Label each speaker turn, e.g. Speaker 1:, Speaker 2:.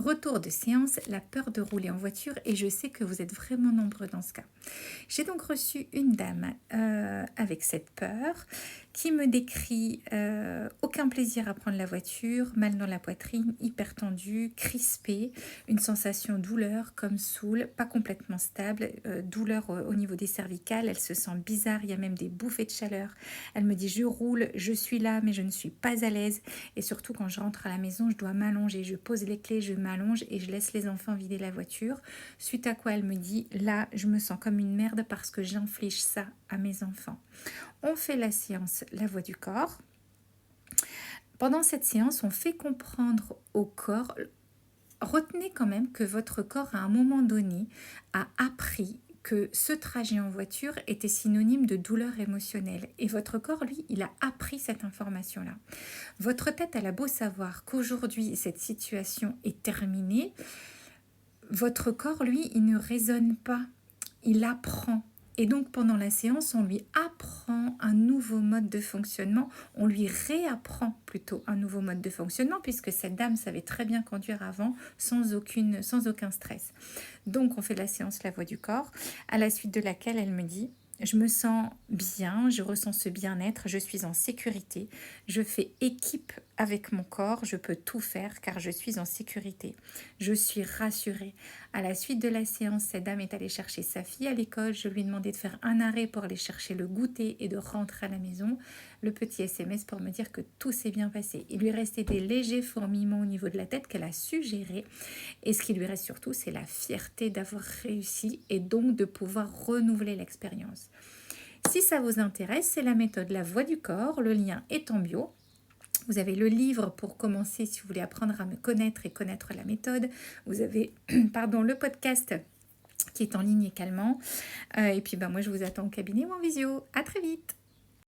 Speaker 1: Retour de séance, la peur de rouler en voiture et je sais que vous êtes vraiment nombreux dans ce cas. J'ai donc reçu une dame avec cette peur qui me décrit aucun plaisir à prendre la voiture, mal dans la poitrine, hyper tendue, crispée, une sensation douleur comme saoul, pas complètement stable, douleur au niveau des cervicales, elle se sent bizarre, il y a même des bouffées de chaleur. Elle me dit je roule, je suis là mais je ne suis pas à l'aise et surtout quand je rentre à la maison je dois m'allonger, je pose les clés, je m'allonge et je laisse les enfants vider la voiture. Suite à quoi elle me dit là je me sens comme une merde parce que j'inflige ça à mes enfants. On fait la séance La Voix du corps. Pendant cette séance, on fait comprendre au corps, retenez quand même que votre corps à un moment donné a appris que ce trajet en voiture était synonyme de douleur émotionnelle. Et votre corps, lui, il a appris cette information-là. Votre tête, elle a beau savoir qu'aujourd'hui, cette situation est terminée, votre corps, lui, il ne raisonne pas, il apprend. Et donc pendant la séance, on lui apprend un nouveau mode de fonctionnement, on lui réapprend plutôt un nouveau mode de fonctionnement, puisque cette dame savait très bien conduire avant sans aucun stress. Donc on fait la séance La Voix du corps, à la suite de laquelle elle me dit je me sens bien, je ressens ce bien-être, je suis en sécurité, je fais équipe avec mon corps, je peux tout faire car je suis en sécurité. Je suis rassurée. À la suite de la séance, cette dame est allée chercher sa fille à l'école. Je lui ai demandé de faire un arrêt pour aller chercher le goûter et de rentrer à la maison. Le petit SMS pour me dire que tout s'est bien passé. Il lui restait des légers fourmillements au niveau de la tête qu'elle a su gérer. Et ce qui lui reste surtout, c'est la fierté d'avoir réussi et donc de pouvoir renouveler l'expérience. Si ça vous intéresse, c'est la méthode La Voix du corps. Le lien est en bio. Vous avez le livre pour commencer si vous voulez apprendre à me connaître et connaître la méthode. Vous avez le podcast qui est en ligne également. Et puis moi, je vous attends au cabinet ou en visio. À très vite.